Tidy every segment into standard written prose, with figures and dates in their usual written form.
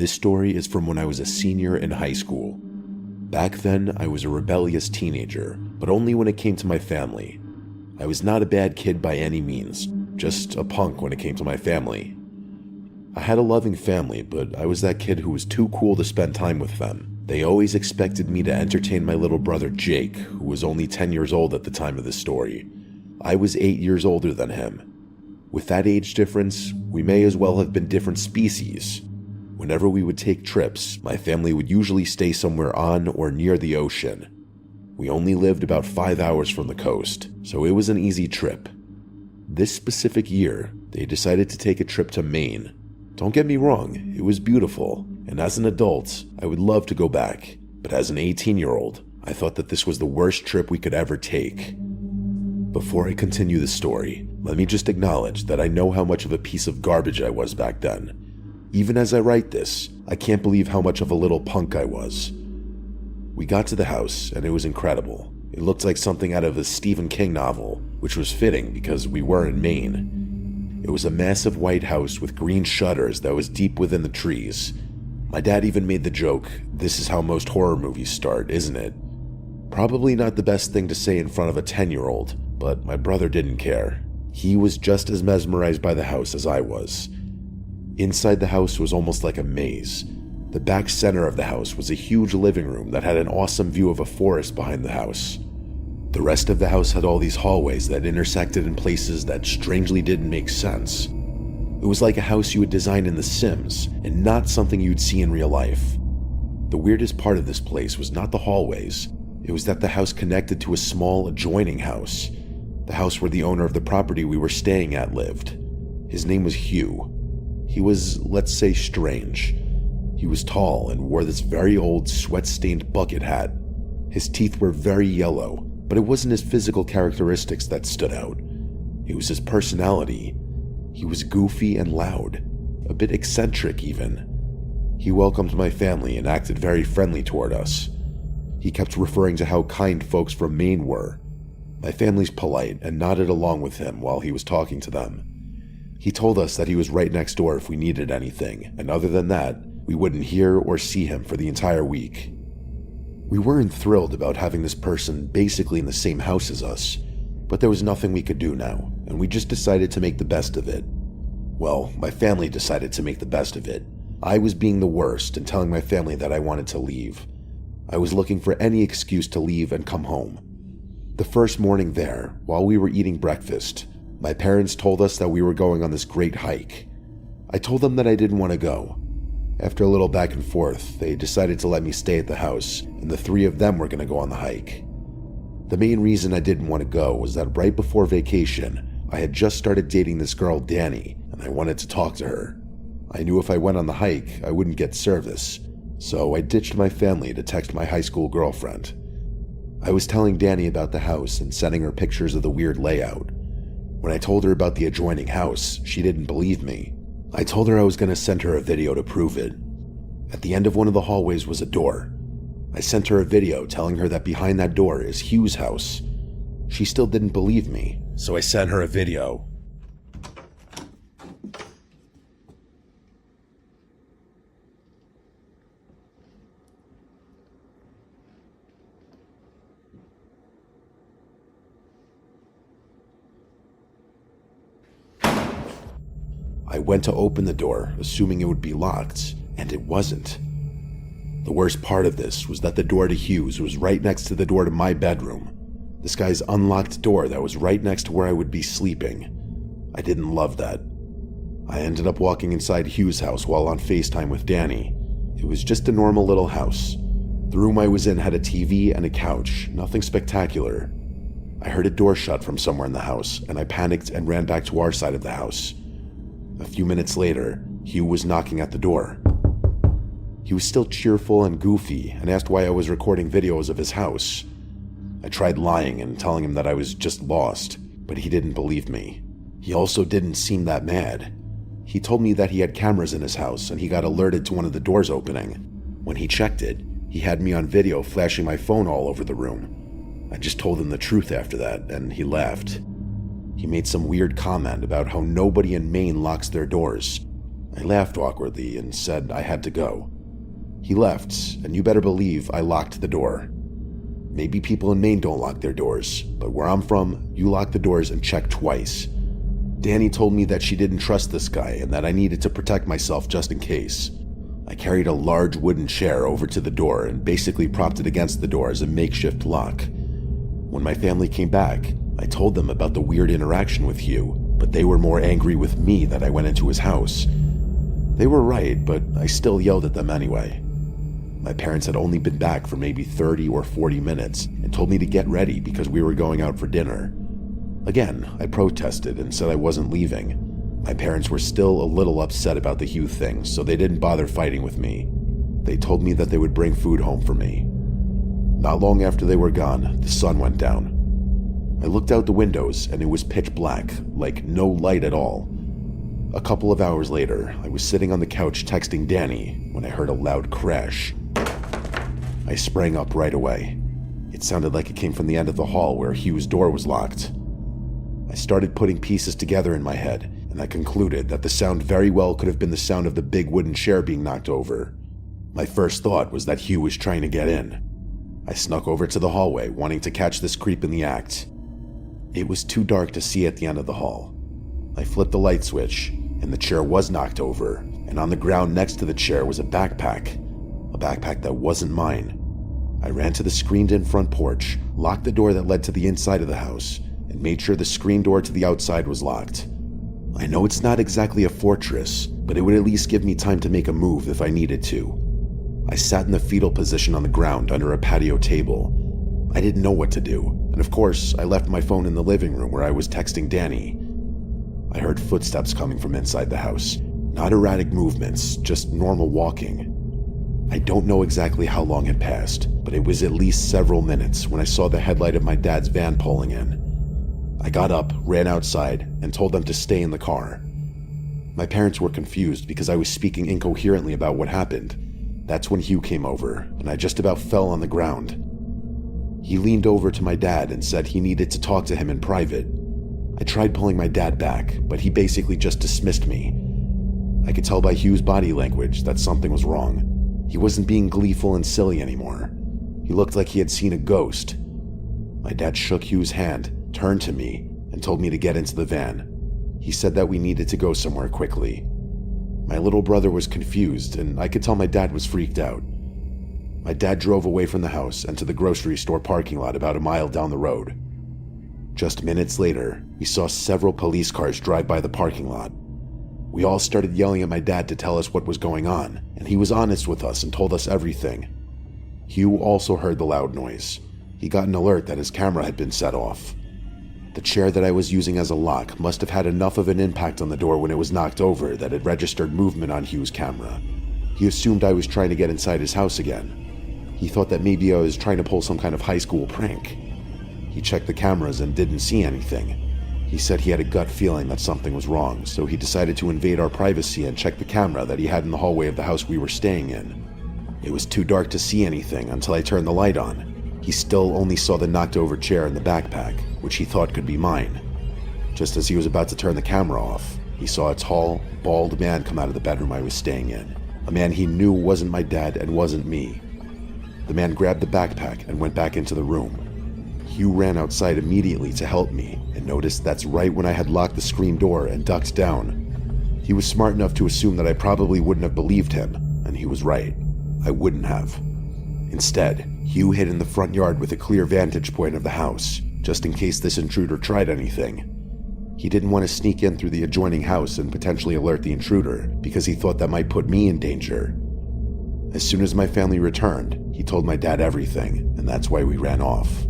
This story is from when I was a senior in high school. Back then, I was a rebellious teenager, but only when it came to my family. I was not a bad kid by any means, just a punk when it came to my family. I had a loving family, but I was that kid who was too cool to spend time with them. They always expected me to entertain my little brother Jake, who was only 10 years old at the time of this story. I was 8 years older than him. With that age difference, we may as well have been different species. Whenever we would take trips, my family would usually stay somewhere on or near the ocean. We only lived about 5 hours from the coast, so it was an easy trip. This specific year, they decided to take a trip to Maine. Don't get me wrong, it was beautiful, and as an adult, I would love to go back. But as an 18-year-old, I thought that this was the worst trip we could ever take. Before I continue the story, let me just acknowledge that I know how much of a piece of garbage I was back then. Even as I write this, I can't believe how much of a little punk I was. We got to the house, and it was incredible. It looked like something out of a Stephen King novel, which was fitting because we were in Maine. It was a massive white house with green shutters that was deep within the trees. My dad even made the joke, "This is how most horror movies start, isn't it?" Probably not the best thing to say in front of a 10-year-old, but my brother didn't care. He was just as mesmerized by the house as I was. Inside the house was almost like a maze. The back center of the house was a huge living room that had an awesome view of a forest behind the house. The rest of the house had all these hallways that intersected in places that strangely didn't make sense. It was like a house you would design in The Sims, and not something you'd see in real life. The weirdest part of this place was not the hallways. It was that the house connected to a small adjoining house. The house where the owner of the property we were staying at lived. His name was Hugh. He was, let's say, strange. He was tall and wore this very old, sweat-stained bucket hat. His teeth were very yellow, but it wasn't his physical characteristics that stood out. It was his personality. He was goofy and loud, a bit eccentric even. He welcomed my family and acted very friendly toward us. He kept referring to how kind folks from Maine were. My family's polite and nodded along with him while he was talking to them. He told us that he was right next door if we needed anything, and other than that, we wouldn't hear or see him for the entire week. We weren't thrilled about having this person basically in the same house as us, but there was nothing we could do now, and we just decided to make the best of it. Well, my family decided to make the best of it. I was being the worst and telling my family that I wanted to leave. I was looking for any excuse to leave and come home. The first morning there, while we were eating breakfast, my parents told us that we were going on this great hike. I told them that I didn't want to go. After a little back and forth, they decided to let me stay at the house, and the three of them were going to go on the hike. The main reason I didn't want to go was that right before vacation, I had just started dating this girl Danny, and I wanted to talk to her. I knew if I went on the hike, I wouldn't get service, so I ditched my family to text my high school girlfriend. I was telling Danny about the house and sending her pictures of the weird layout. When I told her about the adjoining house, she didn't believe me. I told her I was going to send her a video to prove it. At the end of one of the hallways was a door. I sent her a video telling her that behind that door is Hugh's house. She still didn't believe me, so I sent her a video. I went to open the door, assuming it would be locked, and it wasn't. The worst part of this was that the door to Hugh's was right next to the door to my bedroom. This guy's unlocked door that was right next to where I would be sleeping. I didn't love that. I ended up walking inside Hugh's house while on FaceTime with Danny. It was just a normal little house. The room I was in had a TV and a couch, nothing spectacular. I heard a door shut from somewhere in the house, and I panicked and ran back to our side of the house. A few minutes later, Hugh was knocking at the door. He was still cheerful and goofy and asked why I was recording videos of his house. I tried lying and telling him that I was just lost, but he didn't believe me. He also didn't seem that mad. He told me that he had cameras in his house and he got alerted to one of the doors opening. When he checked it, he had me on video flashing my phone all over the room. I just told him the truth after that, and he laughed. He made some weird comment about how nobody in Maine locks their doors. I laughed awkwardly and said I had to go. He left, and you better believe I locked the door. Maybe people in Maine don't lock their doors, but where I'm from, you lock the doors and check twice. Danny told me that she didn't trust this guy and that I needed to protect myself just in case. I carried a large wooden chair over to the door and basically propped it against the door as a makeshift lock. When my family came back, I told them about the weird interaction with Hugh, but they were more angry with me that I went into his house. They were right, but I still yelled at them anyway. My parents had only been back for maybe 30 or 40 minutes and told me to get ready because we were going out for dinner. Again, I protested and said I wasn't leaving. My parents were still a little upset about the Hugh thing, so they didn't bother fighting with me. They told me that they would bring food home for me. Not long after they were gone, the sun went down. I looked out the windows and it was pitch black, like no light at all. A couple of hours later, I was sitting on the couch texting Danny when I heard a loud crash. I sprang up right away. It sounded like it came from the end of the hall where Hugh's door was locked. I started putting pieces together in my head, and I concluded that the sound very well could have been the sound of the big wooden chair being knocked over. My first thought was that Hugh was trying to get in. I snuck over to the hallway, wanting to catch this creep in the act. It was too dark to see at the end of the hall. I flipped the light switch, and the chair was knocked over, and on the ground next to the chair was a backpack that wasn't mine. I ran to the screened-in front porch, locked the door that led to the inside of the house, and made sure the screen door to the outside was locked. I know it's not exactly a fortress, but it would at least give me time to make a move if I needed to. I sat in the fetal position on the ground under a patio table. I didn't know what to do, and of course, I left my phone in the living room where I was texting Danny. I heard footsteps coming from inside the house. Not erratic movements, just normal walking. I don't know exactly how long had passed, but it was at least several minutes when I saw the headlight of my dad's van pulling in. I got up, ran outside, and told them to stay in the car. My parents were confused because I was speaking incoherently about what happened. That's when Hugh came over, and I just about fell on the ground. He leaned over to my dad and said he needed to talk to him in private. I tried pulling my dad back, but he basically just dismissed me. I could tell by Hugh's body language that something was wrong. He wasn't being gleeful and silly anymore. He looked like he had seen a ghost. My dad shook Hugh's hand, turned to me, and told me to get into the van. He said that we needed to go somewhere quickly. My little brother was confused, and I could tell my dad was freaked out. My dad drove away from the house and to the grocery store parking lot about a mile down the road. Just minutes later, we saw several police cars drive by the parking lot. We all started yelling at my dad to tell us what was going on, and he was honest with us and told us everything. Hugh also heard the loud noise. He got an alert that his camera had been set off. The chair that I was using as a lock must have had enough of an impact on the door when it was knocked over that it registered movement on Hugh's camera. He assumed I was trying to get inside his house again. He thought that maybe I was trying to pull some kind of high school prank. He checked the cameras and didn't see anything. He said he had a gut feeling that something was wrong, so he decided to invade our privacy and check the camera that he had in the hallway of the house we were staying in. It was too dark to see anything until I turned the light on. He still only saw the knocked over chair and the backpack, which he thought could be mine. Just as he was about to turn the camera off, he saw a tall, bald man come out of the bedroom I was staying in. A man he knew wasn't my dad and wasn't me. The man grabbed the backpack and went back into the room. Hugh ran outside immediately to help me and noticed that's right when I had locked the screen door and ducked down. He was smart enough to assume that I probably wouldn't have believed him, and he was right. I wouldn't have. Instead, Hugh hid in the front yard with a clear vantage point of the house, just in case this intruder tried anything. He didn't want to sneak in through the adjoining house and potentially alert the intruder, because he thought that might put me in danger. As soon as my family returned, he told my dad everything, and that's why we ran off.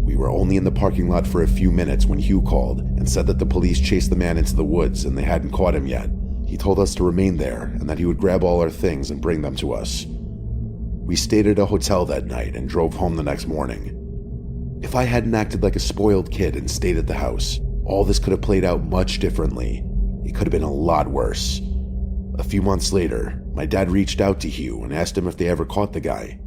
We were only in the parking lot for a few minutes when Hugh called and said that the police chased the man into the woods and they hadn't caught him yet. He told us to remain there and that he would grab all our things and bring them to us. We stayed at a hotel that night and drove home the next morning. If I hadn't acted like a spoiled kid and stayed at the house, all this could have played out much differently. It could have been a lot worse. A few months later, my dad reached out to Hugh and asked him if they ever caught the guy.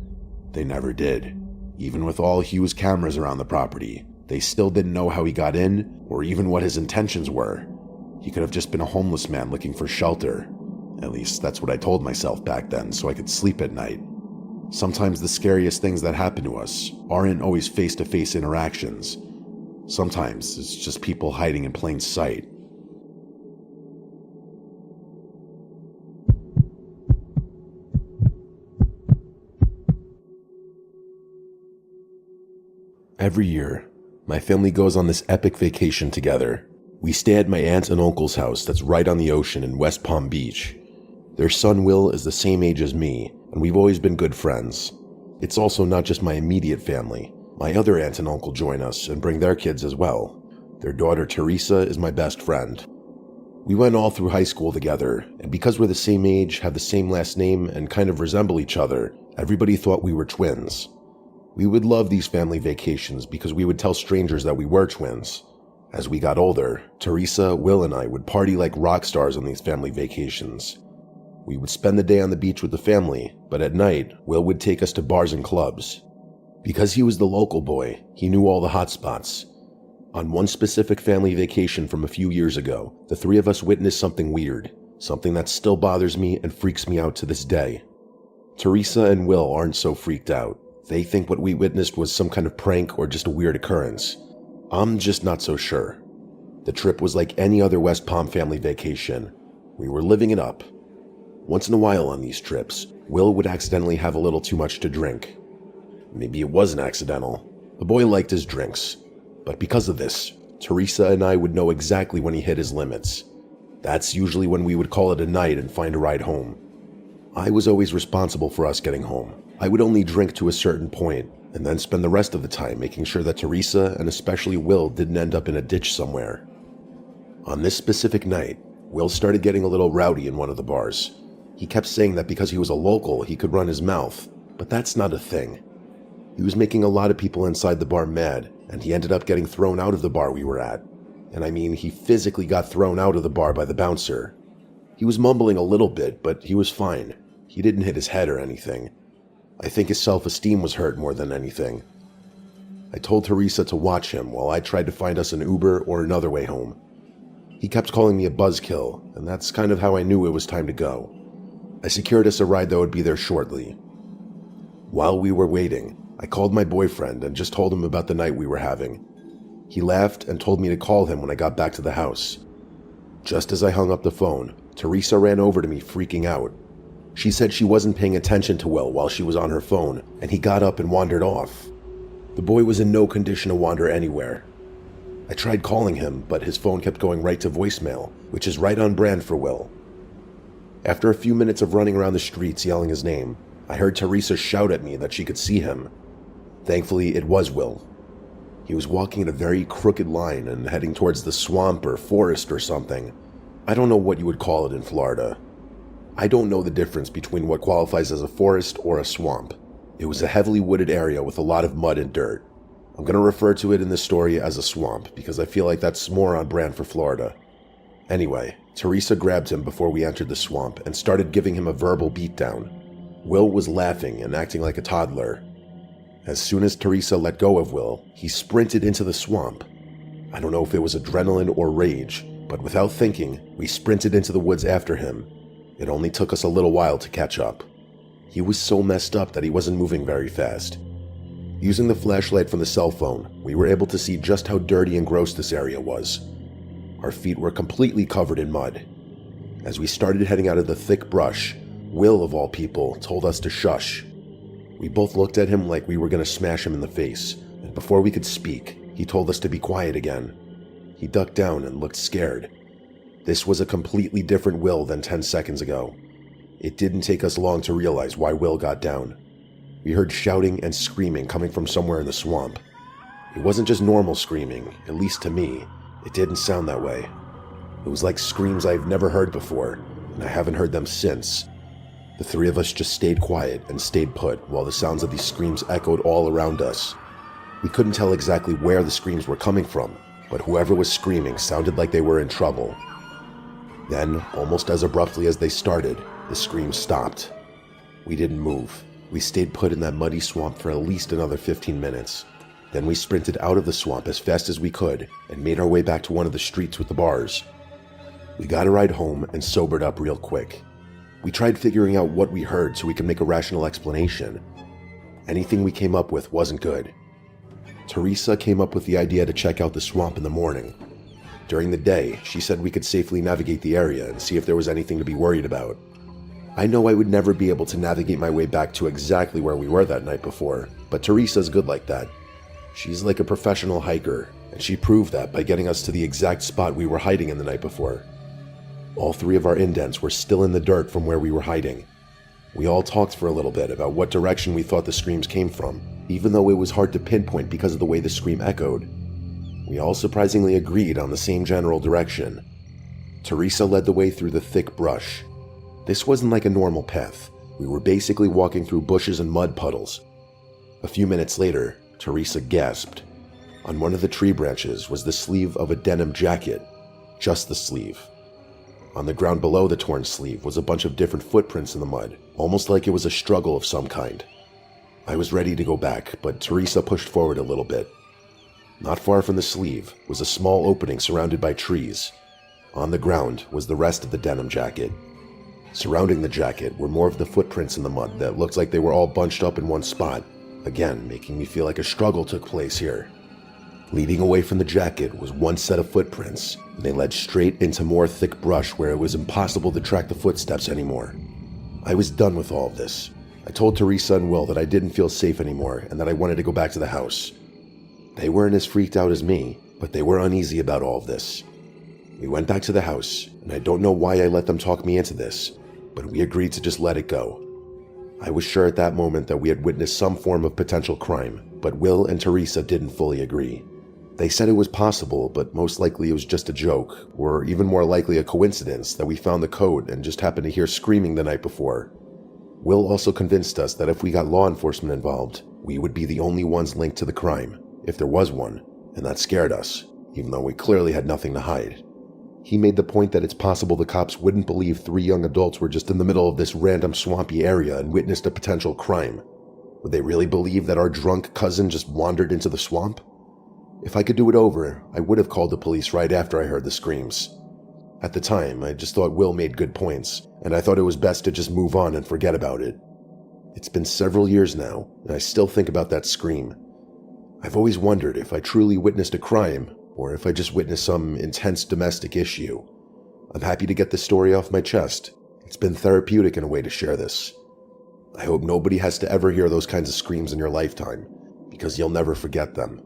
They never did. Even with all Hugh's cameras around the property, they still didn't know how he got in or even what his intentions were. He could have just been a homeless man looking for shelter. At least that's what I told myself back then so I could sleep at night. Sometimes the scariest things that happen to us aren't always face-to-face interactions. Sometimes it's just people hiding in plain sight. Every year, my family goes on this epic vacation together. We stay at my aunt and uncle's house that's right on the ocean in West Palm Beach. Their son Will is the same age as me, and we've always been good friends. It's also not just my immediate family. My other aunt and uncle join us and bring their kids as well. Their daughter Teresa is my best friend. We went all through high school together, and because we're the same age, have the same last name, and kind of resemble each other, everybody thought we were twins. We would love these family vacations because we would tell strangers that we were twins. As we got older, Teresa, Will, and I would party like rock stars on these family vacations. We would spend the day on the beach with the family, but at night, Will would take us to bars and clubs. Because he was the local boy, he knew all the hot spots. On one specific family vacation from a few years ago, the three of us witnessed something weird, something that still bothers me and freaks me out to this day. Teresa and Will aren't so freaked out. They think what we witnessed was some kind of prank or just a weird occurrence. I'm just not so sure. The trip was like any other West Palm family vacation. We were living it up. Once in a while on these trips, Will would accidentally have a little too much to drink. Maybe it wasn't accidental. The boy liked his drinks. But because of this, Teresa and I would know exactly when he hit his limits. That's usually when we would call it a night and find a ride home. I was always responsible for us getting home. I would only drink to a certain point, and then spend the rest of the time making sure that Teresa and especially Will didn't end up in a ditch somewhere. On this specific night, Will started getting a little rowdy in one of the bars. He kept saying that because he was a local, he could run his mouth, but that's not a thing. He was making a lot of people inside the bar mad, and he ended up getting thrown out of the bar we were at. And I mean, he physically got thrown out of the bar by the bouncer. He was mumbling a little bit, but he was fine. He didn't hit his head or anything. I think his self-esteem was hurt more than anything. I told Teresa to watch him while I tried to find us an Uber or another way home. He kept calling me a buzzkill, and that's kind of how I knew it was time to go. I secured us a ride that would be there shortly. While we were waiting, I called my boyfriend and just told him about the night we were having. He laughed and told me to call him when I got back to the house. Just as I hung up the phone, Teresa ran over to me freaking out. She said she wasn't paying attention to Will while she was on her phone, and he got up and wandered off. The boy was in no condition to wander anywhere. I tried calling him, but his phone kept going right to voicemail, which is right on brand for Will. After a few minutes of running around the streets yelling his name, I heard Teresa shout at me that she could see him. Thankfully, it was Will. He was walking in a very crooked line and heading towards the swamp or forest or something. I don't know what you would call it in Florida. I don't know the difference between what qualifies as a forest or a swamp. It was a heavily wooded area with a lot of mud and dirt. I'm going to refer to it in this story as a swamp because I feel like that's more on brand for Florida. Anyway, Teresa grabbed him before we entered the swamp and started giving him a verbal beatdown. Will was laughing and acting like a toddler. As soon as Teresa let go of Will, he sprinted into the swamp. I don't know if it was adrenaline or rage, but without thinking, we sprinted into the woods after him. It only took us a little while to catch up. He was so messed up that he wasn't moving very fast. Using the flashlight from the cell phone, we were able to see just how dirty and gross this area was. Our feet were completely covered in mud. As we started heading out of the thick brush, Will, of all people, told us to shush. We both looked at him like we were going to smash him in the face, and before we could speak, he told us to be quiet again. He ducked down and looked scared. This was a completely different Will than 10 seconds ago. It didn't take us long to realize why Will got down. We heard shouting and screaming coming from somewhere in the swamp. It wasn't just normal screaming, at least to me. It didn't sound that way. It was like screams I've never heard before, and I haven't heard them since. The three of us just stayed quiet and stayed put while the sounds of these screams echoed all around us. We couldn't tell exactly where the screams were coming from, but whoever was screaming sounded like they were in trouble. Then, almost as abruptly as they started, the screams stopped. We didn't move. We stayed put in that muddy swamp for at least another 15 minutes. Then we sprinted out of the swamp as fast as we could and made our way back to one of the streets with the bars. We got a ride home and sobered up real quick. We tried figuring out what we heard so we could make a rational explanation. Anything we came up with wasn't good. Teresa came up with the idea to check out the swamp in the morning. During the day, she said we could safely navigate the area and see if there was anything to be worried about. I know I would never be able to navigate my way back to exactly where we were that night before, but Teresa's good like that. She's like a professional hiker, and she proved that by getting us to the exact spot we were hiding in the night before. All 3 of our indents were still in the dirt from where we were hiding. We all talked for a little bit about what direction we thought the screams came from, even though it was hard to pinpoint because of the way the scream echoed. We all surprisingly agreed on the same general direction. Teresa led the way through the thick brush. This wasn't like a normal path. We were basically walking through bushes and mud puddles. A few minutes later, Teresa gasped. On one of the tree branches was the sleeve of a denim jacket. Just the sleeve. On the ground below the torn sleeve was a bunch of different footprints in the mud, almost like it was a struggle of some kind. I was ready to go back, but Teresa pushed forward a little bit. Not far from the sleeve was a small opening surrounded by trees. On the ground was the rest of the denim jacket. Surrounding the jacket were more of the footprints in the mud that looked like they were all bunched up in one spot, again making me feel like a struggle took place here. Leading away from the jacket was one set of footprints, and they led straight into more thick brush where it was impossible to track the footsteps anymore. I was done with all of this. I told Teresa and Will that I didn't feel safe anymore and that I wanted to go back to the house. They weren't as freaked out as me, but they were uneasy about all of this. We went back to the house, and I don't know why I let them talk me into this, but we agreed to just let it go. I was sure at that moment that we had witnessed some form of potential crime, but Will and Teresa didn't fully agree. They said it was possible, but most likely it was just a joke, or even more likely a coincidence that we found the code and just happened to hear screaming the night before. Will also convinced us that if we got law enforcement involved, we would be the only ones linked to the crime, if there was one, and that scared us, even though we clearly had nothing to hide. He made the point that it's possible the cops wouldn't believe 3 young adults were just in the middle of this random swampy area and witnessed a potential crime. Would they really believe that our drunk cousin just wandered into the swamp? If I could do it over, I would have called the police right after I heard the screams. At the time, I just thought Will made good points, and I thought it was best to just move on and forget about it. It's been several years now, and I still think about that scream. I've always wondered if I truly witnessed a crime, or if I just witnessed some intense domestic issue. I'm happy to get this story off my chest. It's been therapeutic in a way to share this. I hope nobody has to ever hear those kinds of screams in your lifetime, because you'll never forget them.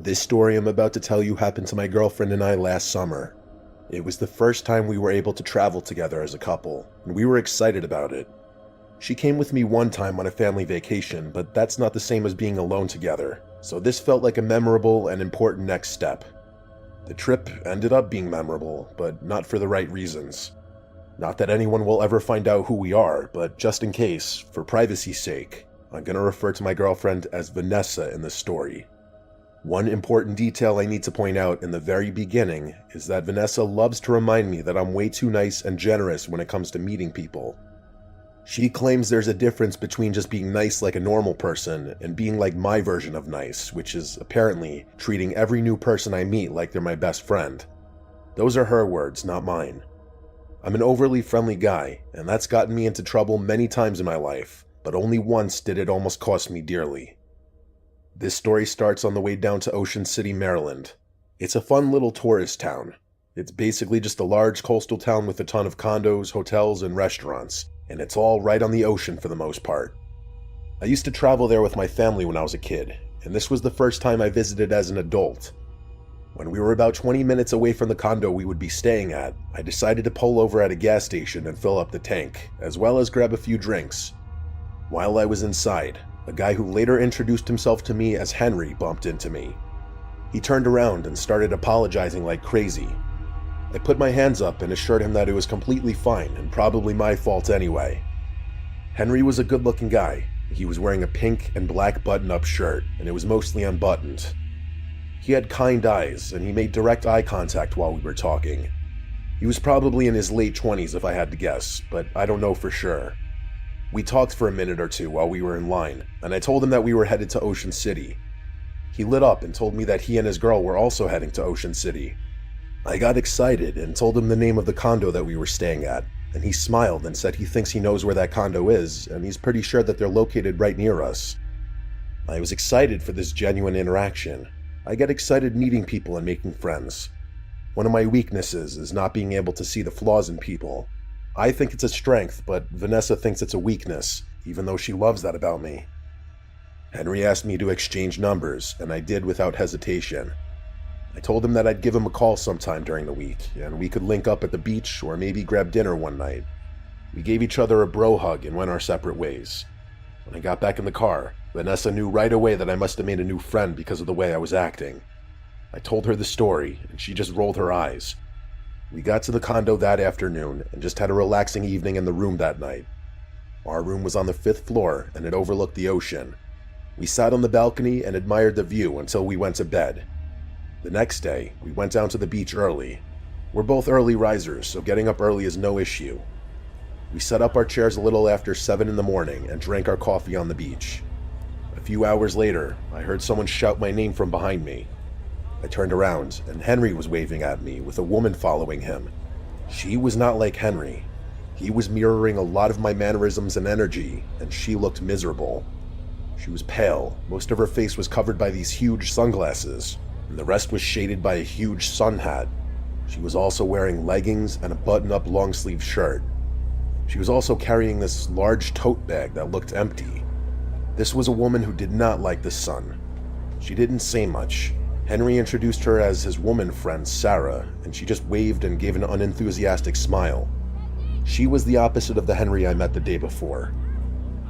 This story I'm about to tell you happened to my girlfriend and I last summer. It was the first time we were able to travel together as a couple, and we were excited about it. She came with me one time on a family vacation, but that's not the same as being alone together, so this felt like a memorable and important next step. The trip ended up being memorable, but not for the right reasons. Not that anyone will ever find out who we are, but just in case, for privacy's sake, I'm gonna refer to my girlfriend as Vanessa in this story. One important detail I need to point out in the very beginning is that Vanessa loves to remind me that I'm way too nice and generous when it comes to meeting people. She claims there's a difference between just being nice like a normal person and being like my version of nice, which is apparently treating every new person I meet like they're my best friend. Those are her words, not mine. I'm an overly friendly guy, and that's gotten me into trouble many times in my life, but only once did it almost cost me dearly. This story starts on the way down to Ocean City, Maryland. It's a fun little tourist town. It's basically just a large coastal town with a ton of condos, hotels, and restaurants, and it's all right on the ocean for the most part. I used to travel there with my family when I was a kid, and this was the first time I visited as an adult. When we were about 20 minutes away from the condo we would be staying at, I decided to pull over at a gas station and fill up the tank, as well as grab a few drinks. While I was inside, a guy who later introduced himself to me as Henry bumped into me. He turned around and started apologizing like crazy. I put my hands up and assured him that it was completely fine and probably my fault anyway. Henry was a good-looking guy. He was wearing a pink and black button-up shirt, and it was mostly unbuttoned. He had kind eyes, and he made direct eye contact while we were talking. He was probably in his late 20s if I had to guess, but I don't know for sure. We talked for a minute or two while we were in line, and I told him that we were headed to Ocean City. He lit up and told me that he and his girl were also heading to Ocean City. I got excited and told him the name of the condo that we were staying at, and he smiled and said he thinks he knows where that condo is, and he's pretty sure that they're located right near us. I was excited for this genuine interaction. I get excited meeting people and making friends. One of my weaknesses is not being able to see the flaws in people. I think it's a strength, but Vanessa thinks it's a weakness, even though she loves that about me. Henry asked me to exchange numbers, and I did without hesitation. I told him that I'd give him a call sometime during the week, and we could link up at the beach or maybe grab dinner one night. We gave each other a bro hug and went our separate ways. When I got back in the car, Vanessa knew right away that I must have made a new friend because of the way I was acting. I told her the story, and she just rolled her eyes. We got to the condo that afternoon and just had a relaxing evening in the room that night. Our room was on the 5th floor, and it overlooked the ocean. We sat on the balcony and admired the view until we went to bed. The next day, we went down to the beach early. We're both early risers, so getting up early is no issue. We set up our chairs a little after 7 in the morning and drank our coffee on the beach. A few hours later, I heard someone shout my name from behind me. I turned around, and Henry was waving at me with a woman following him. She was not like Henry. He was mirroring a lot of my mannerisms and energy, and she looked miserable. She was pale, most of her face was covered by these huge sunglasses, and the rest was shaded by a huge sun hat. She was also wearing leggings and a button-up long-sleeve shirt. She was also carrying this large tote bag that looked empty. This was a woman who did not like the sun. She didn't say much. Henry introduced her as his woman friend, Sarah, and she just waved and gave an unenthusiastic smile. She was the opposite of the Henry I met the day before.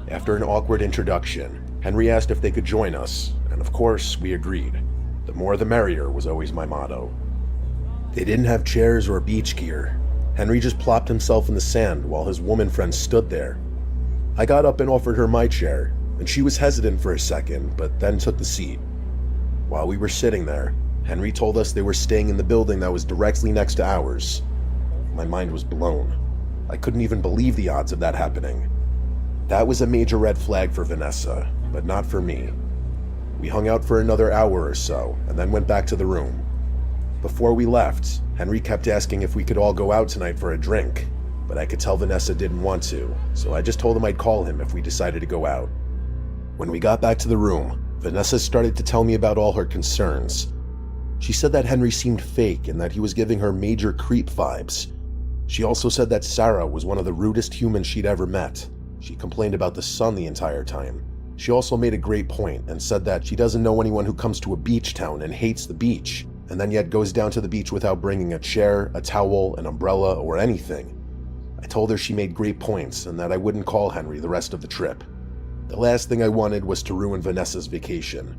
After an awkward introduction, Henry asked if they could join us, and of course, we agreed. The more the merrier was always my motto. They didn't have chairs or beach gear. Henry just plopped himself in the sand while his woman friend stood there. I got up and offered her my chair, and she was hesitant for a second, but then took the seat. While we were sitting there, Henry told us they were staying in the building that was directly next to ours. My mind was blown. I couldn't even believe the odds of that happening. That was a major red flag for Vanessa, but not for me. We hung out for another hour or so, and then went back to the room. Before we left, Henry kept asking if we could all go out tonight for a drink, but I could tell Vanessa didn't want to, so I just told him I'd call him if we decided to go out. When we got back to the room, Vanessa started to tell me about all her concerns. She said that Henry seemed fake and that he was giving her major creep vibes. She also said that Sarah was one of the rudest humans she'd ever met. She complained about the sun the entire time. She also made a great point and said that she doesn't know anyone who comes to a beach town and hates the beach, and then yet goes down to the beach without bringing a chair, a towel, an umbrella, or anything. I told her she made great points and that I wouldn't call Henry the rest of the trip. The last thing I wanted was to ruin Vanessa's vacation.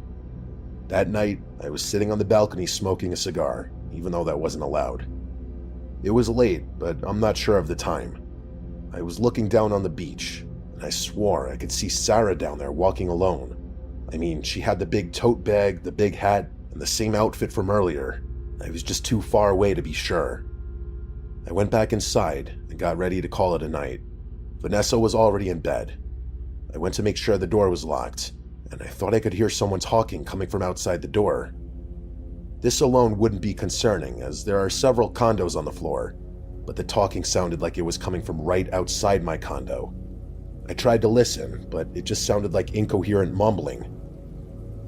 That night, I was sitting on the balcony smoking a cigar, even though that wasn't allowed. It was late, but I'm not sure of the time. I was looking down on the beach, and I swore I could see Sarah down there walking alone. I mean, she had the big tote bag, the big hat, and the same outfit from earlier. I was just too far away to be sure. I went back inside and got ready to call it a night. Vanessa was already in bed. I went to make sure the door was locked, and I thought I could hear someone talking coming from outside the door. This alone wouldn't be concerning, as there are several condos on the floor, but the talking sounded like it was coming from right outside my condo. I tried to listen, but it just sounded like incoherent mumbling.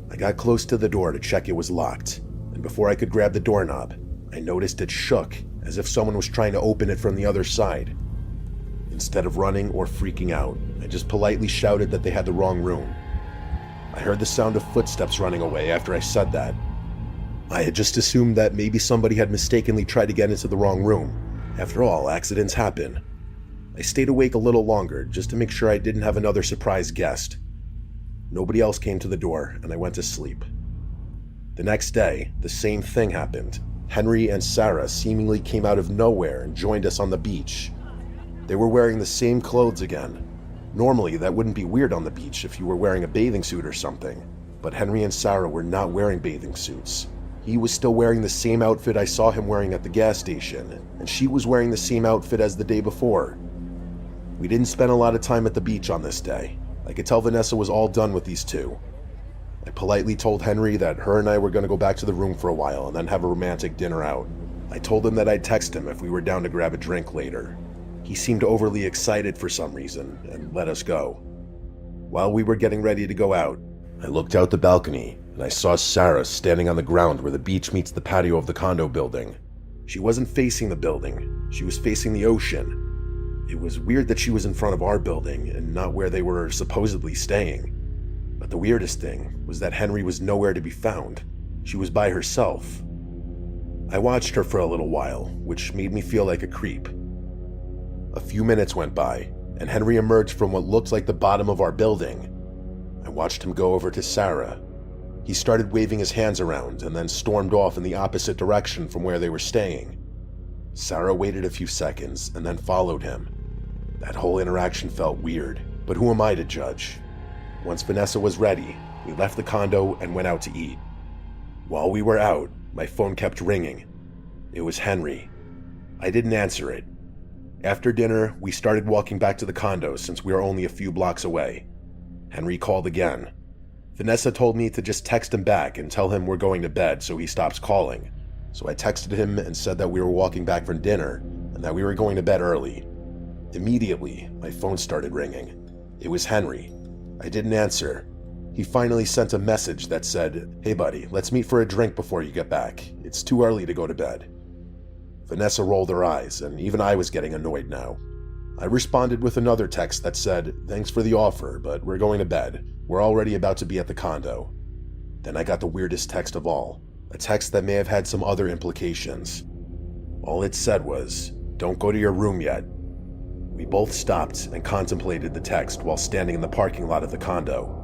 I got close to the door to check it was locked, and before I could grab the doorknob, I noticed it shook, as if someone was trying to open it from the other side. Instead of running or freaking out, I just politely shouted that they had the wrong room. I heard the sound of footsteps running away after I said that. I had just assumed that maybe somebody had mistakenly tried to get into the wrong room. After all, accidents happen. I stayed awake a little longer just to make sure I didn't have another surprise guest. Nobody else came to the door, and I went to sleep. The next day, the same thing happened. Henry and Sarah seemingly came out of nowhere and joined us on the beach. They were wearing the same clothes again. Normally, that wouldn't be weird on the beach if you were wearing a bathing suit or something, but Henry and Sarah were not wearing bathing suits. He was still wearing the same outfit I saw him wearing at the gas station, and she was wearing the same outfit as the day before. We didn't spend a lot of time at the beach on this day. I could tell Vanessa was all done with these two. I politely told Henry that her and I were going to go back to the room for a while and then have a romantic dinner out. I told him that I'd text him if we were down to grab a drink later. He seemed overly excited for some reason and let us go. While we were getting ready to go out, I looked out the balcony and I saw Sarah standing on the ground where the beach meets the patio of the condo building. She wasn't facing the building, she was facing the ocean. It was weird that she was in front of our building and not where they were supposedly staying. But the weirdest thing was that Henry was nowhere to be found. She was by herself. I watched her for a little while, which made me feel like a creep. A few minutes went by, and Henry emerged from what looked like the bottom of our building. I watched him go over to Sarah. He started waving his hands around and then stormed off in the opposite direction from where they were staying. Sarah waited a few seconds and then followed him. That whole interaction felt weird, but who am I to judge? Once Vanessa was ready, we left the condo and went out to eat. While we were out, my phone kept ringing. It was Henry. I didn't answer it. After dinner, we started walking back to the condo since we were only a few blocks away. Henry called again. Vanessa told me to just text him back and tell him we're going to bed so he stops calling. So I texted him and said that we were walking back from dinner and that we were going to bed early. Immediately, my phone started ringing. It was Henry. I didn't answer. He finally sent a message that said, "Hey buddy, let's meet for a drink before you get back. It's too early to go to bed." Vanessa rolled her eyes, and even I was getting annoyed now. I responded with another text that said, "Thanks for the offer, but we're going to bed. We're already about to be at the condo." Then I got the weirdest text of all, a text that may have had some other implications. All it said was, "Don't go to your room yet." We both stopped and contemplated the text while standing in the parking lot of the condo.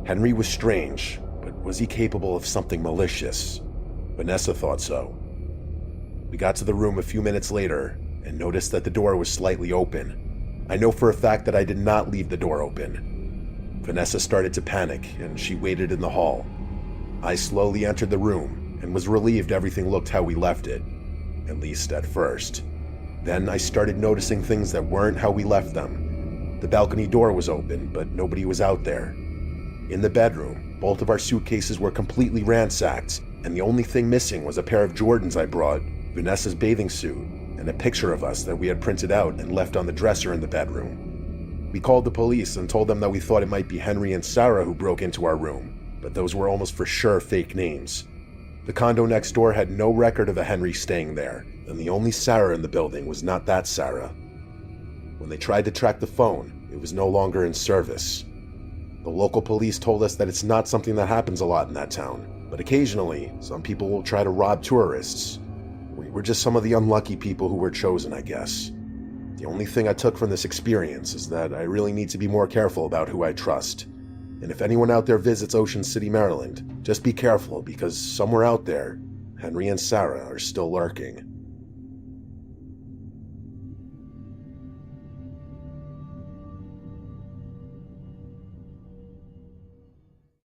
Henry was strange, but was he capable of something malicious? Vanessa thought so. We got to the room a few minutes later and noticed that the door was slightly open. I know for a fact that I did not leave the door open. Vanessa started to panic and she waited in the hall. I slowly entered the room and was relieved everything looked how we left it, at least at first. Then I started noticing things that weren't how we left them. The balcony door was open, but nobody was out there. In the bedroom, both of our suitcases were completely ransacked, and the only thing missing was a pair of Jordans I brought, Vanessa's bathing suit, and a picture of us that we had printed out and left on the dresser in the bedroom. We called the police and told them that we thought it might be Henry and Sarah who broke into our room, but those were almost for sure fake names. The condo next door had no record of a Henry staying there, and the only Sarah in the building was not that Sarah. When they tried to track the phone, it was no longer in service. The local police told us that it's not something that happens a lot in that town, but occasionally, some people will try to rob tourists. We were just some of the unlucky people who were chosen, I guess. The only thing I took from this experience is that I really need to be more careful about who I trust. And if anyone out there visits Ocean City, Maryland, just be careful because somewhere out there, Henry and Sarah are still lurking.